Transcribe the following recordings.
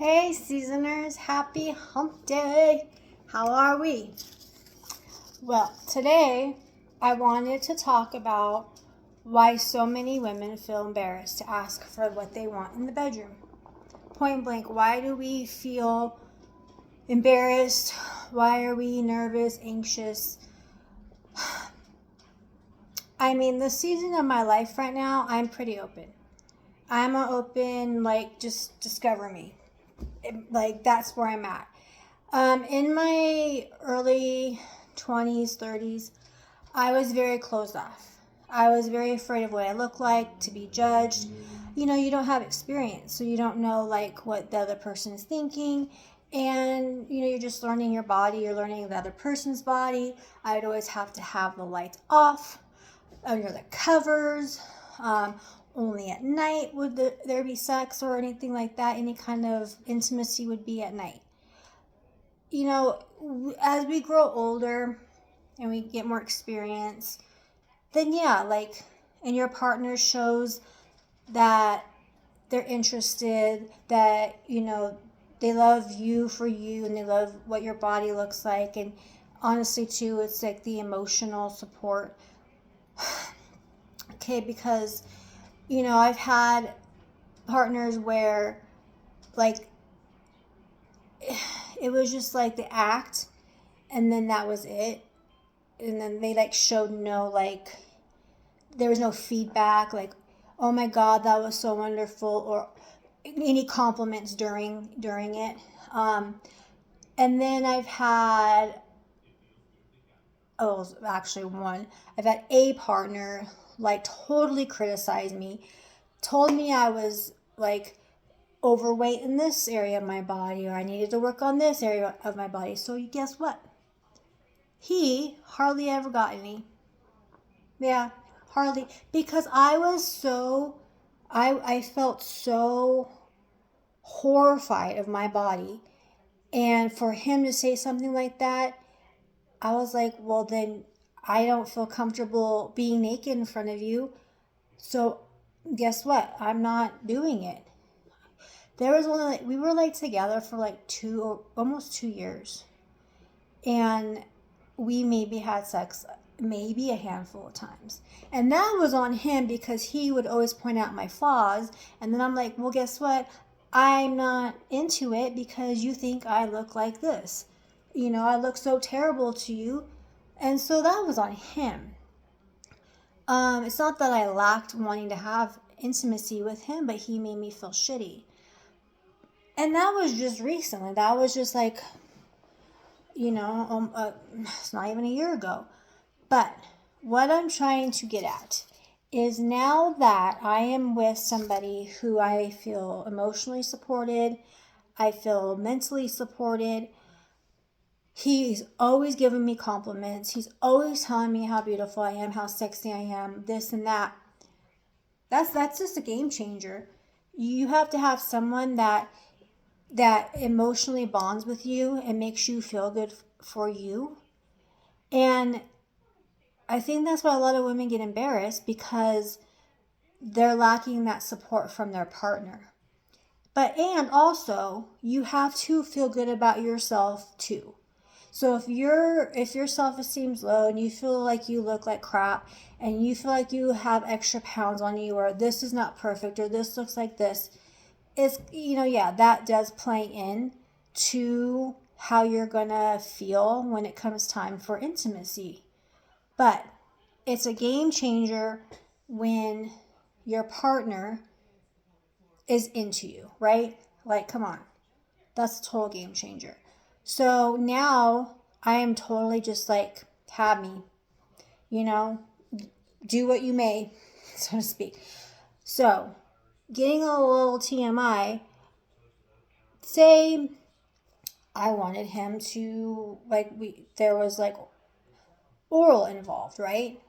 Hey seasoners, happy hump day. How are we? Well, today I wanted to talk about why so many women feel embarrassed to ask for what they want in the bedroom. Point blank, why do we feel embarrassed? Why are we nervous, anxious? I mean, the season of my life right now, I'm pretty open. I'm an open, just discover me. That's where I'm at. In my early 20s, 30s, I was very closed off. I was very afraid of what I look like, to be judged. You don't have experience, so you don't know what the other person is thinking. And you're just learning your body, you're learning the other person's body. I'd always have to have the lights off under the covers. Only at night would there be sex or anything like that. Any kind of intimacy would be at night. As we grow older and we get more experience, then yeah, and your partner shows that they're interested, that, they love you for you and they love what your body looks like. And honestly, too, it's like the emotional support. Okay, because, I've had partners where, like, it was just like the act and then that was it. And then they showed no, there was no feedback, oh my God, that was so wonderful, or any compliments during it. And then I've had a partner totally criticize me, told me I was overweight in this area of my body, or I needed to work on this area of my body. So guess what? He hardly ever got any. Yeah, hardly. Because I felt so horrified of my body. And for him to say something like that, I was like, well, then I don't feel comfortable being naked in front of you. So guess what? I'm not doing it. There was we were together for almost 2 years. And we maybe had sex maybe a handful of times. And that was on him because he would always point out my flaws. And then I'm like, well, guess what? I'm not into it because you think I look like this. I look so terrible to you. And so that was on him. It's not that I lacked wanting to have intimacy with him, but he made me feel shitty. And that was just recently. That was just it's not even a year ago. But what I'm trying to get at is now that I am with somebody who I feel emotionally supported, I feel mentally supported, he's always giving me compliments. He's always telling me how beautiful I am, how sexy I am, this and that. That's just a game changer. You have to have someone that emotionally bonds with you and makes you feel good for you. And I think that's why a lot of women get embarrassed, because they're lacking that support from their partner. And also, you have to feel good about yourself too. So if your self-esteem's low and you feel like you look like crap and you feel like you have extra pounds on you, or this is not perfect, or this looks like this, it's, that does play in to how you're gonna feel when it comes time for intimacy. But it's a game changer when your partner is into you, right? Come on. That's a total game changer. So now I am totally just have me, do what you may, so to speak. So, getting a little TMI, say I wanted him to, there was oral involved, right?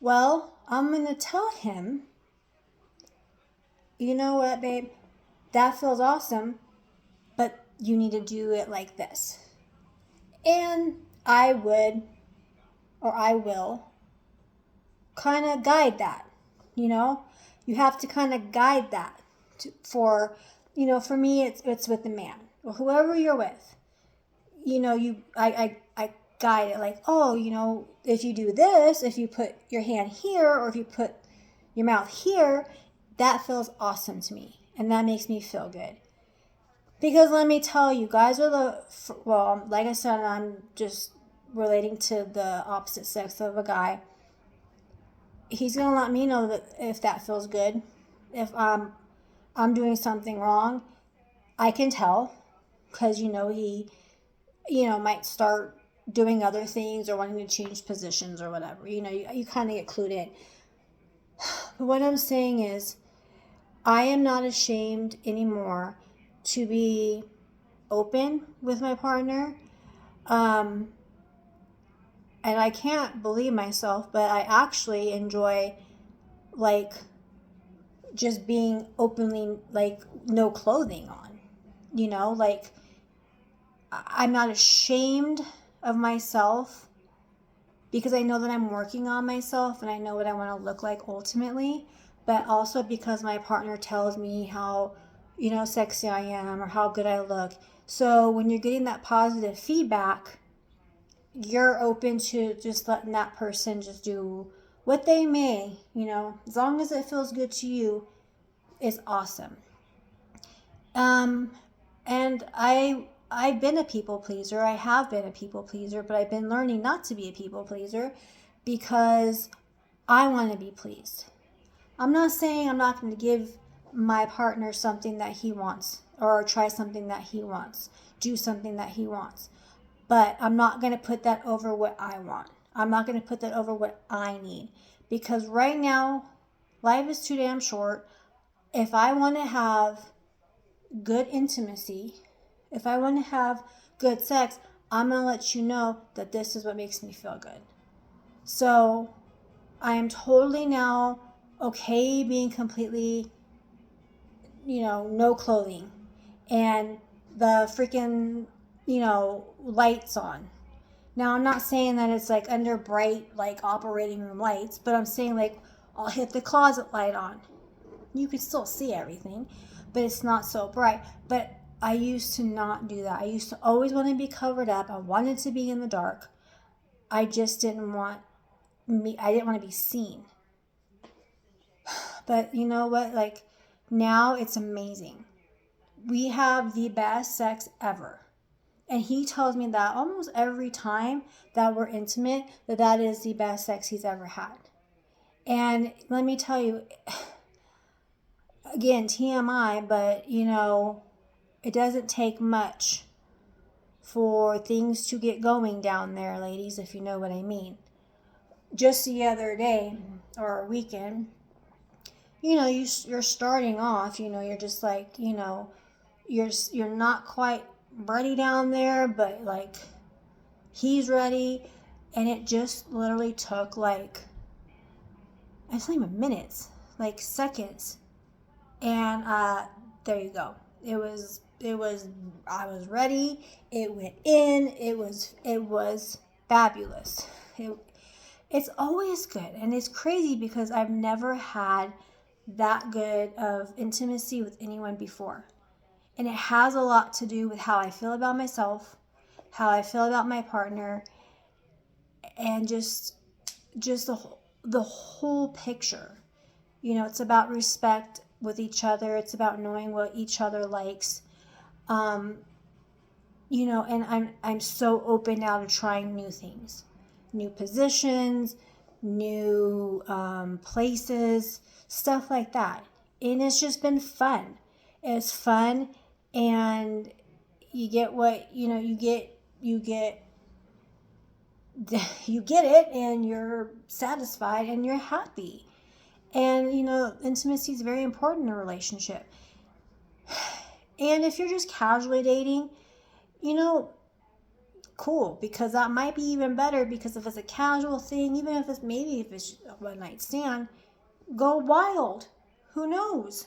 Well, I'm going to tell him, you know what, babe? That feels awesome, but you need to do it like this. And I will kind of guide that, You have to kind of guide that for, for me, it's with the man or whoever you're with. I guide it like, oh, if you do this, if you put your hand here or if you put your mouth here, that feels awesome to me. And that makes me feel good. Because let me tell you, guys are well, like I said, I'm just relating to the opposite sex of a guy. He's going to let me know that if that feels good. If I'm doing something wrong, I can tell because, he, might start doing other things or wanting to change positions or whatever. You kind of get clued in. But what I'm saying is, I am not ashamed anymore to be open with my partner. And I can't believe myself, but I actually enjoy, like, just being openly, like, no clothing on. Like, I'm not ashamed of myself because I know that I'm working on myself and I know what I want to look like ultimately, but also because my partner tells me how, sexy I am or how good I look. So when you're getting that positive feedback, you're open to just letting that person just do what they may, as long as it feels good to you, is awesome. And I've been a people pleaser. I have been a people pleaser, but I've been learning not to be a people pleaser because I want to be pleased. I'm not saying I'm not going to give my partner something that he wants or try something that he wants, do something that he wants. But I'm not going to put that over what I want. I'm not going to put that over what I need. Because right now, life is too damn short. If I want to have good intimacy, if I want to have good sex, I'm going to let you know that this is what makes me feel good. So I am totally now okay being completely, no clothing and the freaking, lights on. Now, I'm not saying that it's like under bright, like operating room lights, but I'm saying like I'll hit the closet light on. You can still see everything, but it's not so bright. But I used to not do that. I used to always want to be covered up. I wanted to be in the dark. I just didn't want I didn't want to be seen. But you know what? Like, now it's amazing. We have the best sex ever. And he tells me that almost every time that we're intimate, that is the best sex he's ever had. And let me tell you, again, TMI, but it doesn't take much for things to get going down there, ladies, if you know what I mean. Just the other day or weekend, you're starting off, you're just like, you're not quite ready down there, but like he's ready, and it just literally took like, it's not even minutes, like seconds, and there you go. It was I was ready. It went in. It was fabulous. It's always good, and it's crazy because I've never had that good of intimacy with anyone before. And it has a lot to do with how I feel about myself, how I feel about my partner, and just the whole picture. It's about respect with each other. It's about knowing what each other likes. And I'm so open now to trying new things, new positions, new places, stuff like that. And it's just been fun. It's fun, and you get what you get it, and you're satisfied and you're happy. And intimacy is very important in a relationship. And if you're just casually dating, cool, because that might be even better, because if it's a casual thing, even if it's a one night stand, go wild. Who knows?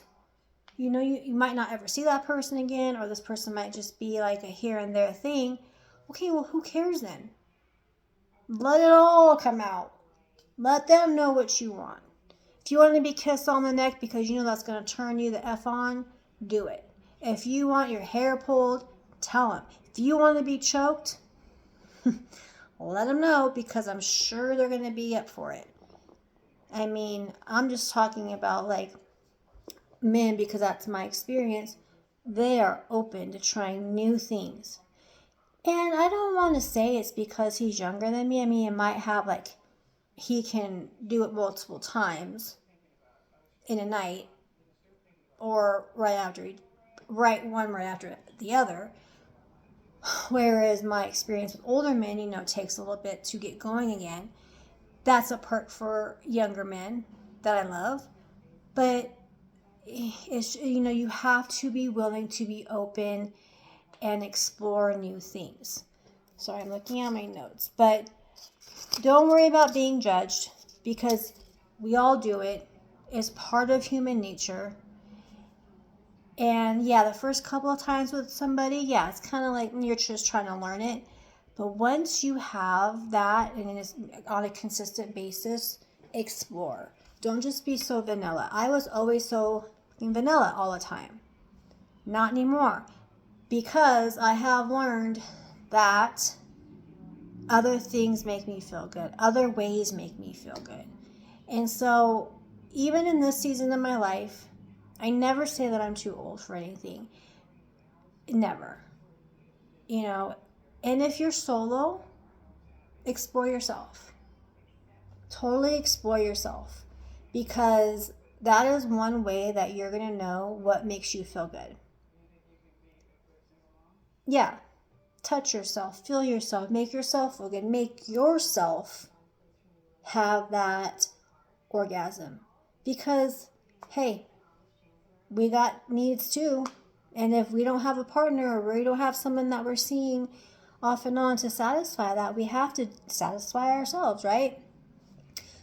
You might not ever see that person again, or this person might just be like a here and there thing. Okay, well, who cares then? Let it all come out. Let them know what you want. If you want to be kissed on the neck because that's going to turn you the F on, do it. If you want your hair pulled, tell them. If you want to be choked, let them know, because I'm sure they're going to be up for it. I mean, I'm just talking about like men, because that's my experience. They are open to trying new things. And I don't want to say it's because he's younger than me. I mean, it might have like, he can do it multiple times in a night, or right after the other. Whereas my experience with older men, takes a little bit to get going again. That's a perk for younger men that I love. But it's, you have to be willing to be open and explore new things. Sorry, I'm looking at my notes. But don't worry about being judged, because we all do it. It's part of human nature. And yeah, the first couple of times with somebody, yeah, it's kind of like you're just trying to learn it. But once you have that, and it's on a consistent basis, explore. Don't just be so vanilla. I was always so vanilla all the time. Not anymore. Because I have learned that other things make me feel good. Other ways make me feel good. And so, even in this season of my life, I never say that I'm too old for anything. Never. And if you're solo, explore yourself. Totally explore yourself. Because that is one way that you're going to know what makes you feel good. Yeah. Touch yourself, feel yourself, make yourself feel good, make yourself have that orgasm. Because, hey, we got needs too. And if we don't have a partner, or we don't have someone that we're seeing off and on to satisfy that, we have to satisfy ourselves, right?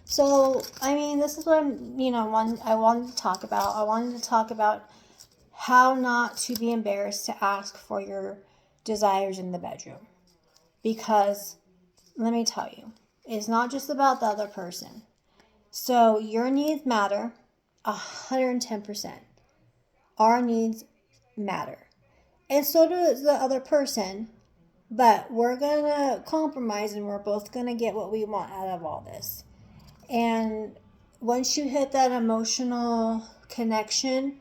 So, I mean, this is what I wanted to talk about. I wanted to talk about how not to be embarrassed to ask for your desires in the bedroom. Because, let me tell you, it's not just about the other person. So, your needs matter 110%. Our needs matter. And so does the other person. But we're going to compromise, and we're both going to get what we want out of all this. And once you hit that emotional connection,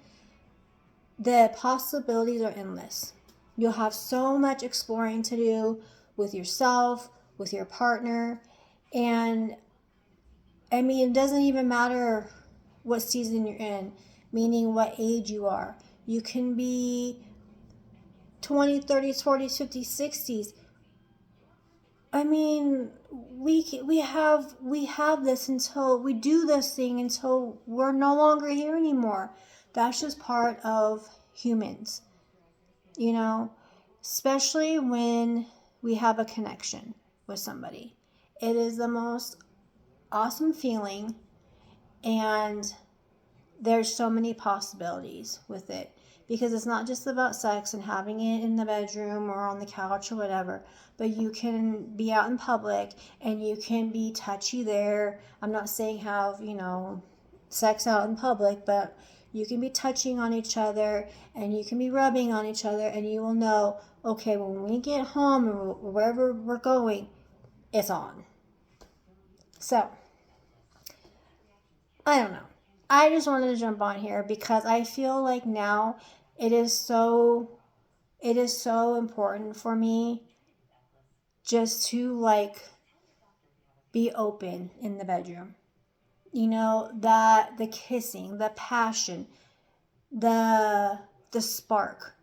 the possibilities are endless. You'll have so much exploring to do with yourself, with your partner. And I mean, it doesn't even matter what season you're in, meaning what age you are. You can be 20s, 30s, 40s, 50s, 60s. I mean, we have this until we do this thing until we're no longer here anymore. That's just part of humans, especially when we have a connection with somebody. It is the most awesome feeling, and there's so many possibilities with it, because it's not just about sex and having it in the bedroom or on the couch or whatever, but you can be out in public and you can be touchy there. I'm not saying have, sex out in public, but you can be touching on each other, and you can be rubbing on each other, and you will know, okay, when we get home or wherever we're going, it's on. So, I don't know. I just wanted to jump on here because I feel like now it is so important for me just to be open in the bedroom. That the kissing, the passion, the spark.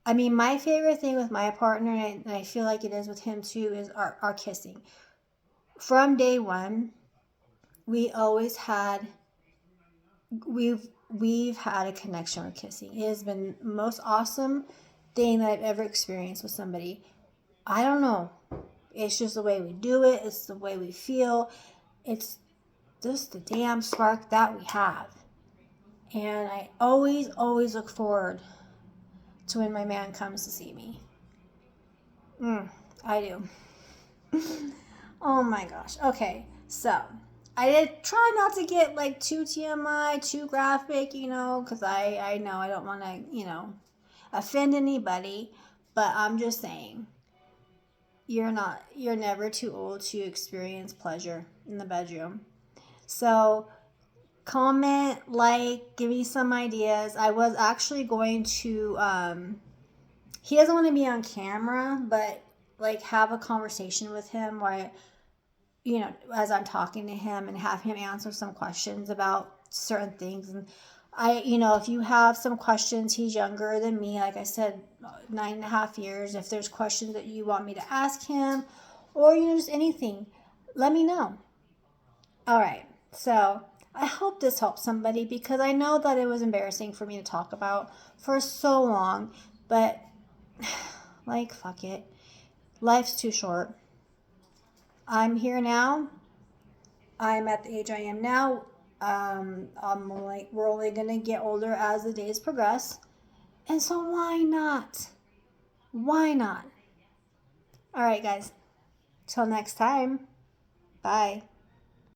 I mean, my favorite thing with my partner, and I feel like it is with him too, is our kissing. From day one, we've had a connection with kissing. It has been the most awesome thing that I've ever experienced with somebody. I don't know. It's just the way we do it. It's the way we feel. It's just the damn spark that we have. And I always, always look forward to when my man comes to see me. I do. Oh my gosh. Okay, so I did try not to get too TMI, too graphic, because I know I don't want to, offend anybody, but I'm just saying, you're never too old to experience pleasure in the bedroom. So comment, like, give me some ideas. I was actually going to he doesn't want to be on camera, but like have a conversation with him where, as I'm talking to him, and have him answer some questions about certain things. And if you have some questions, he's younger than me, like I said, 9.5 years. If there's questions that you want me to ask him, or just anything, let me know. All right. So I hope this helps somebody, because I know that it was embarrassing for me to talk about for so long, but like, fuck it. Life's too short. I'm here now. I'm at the age I am now. We're only gonna get older as the days progress, and so why not? Why not? All right, guys. Till next time. Bye.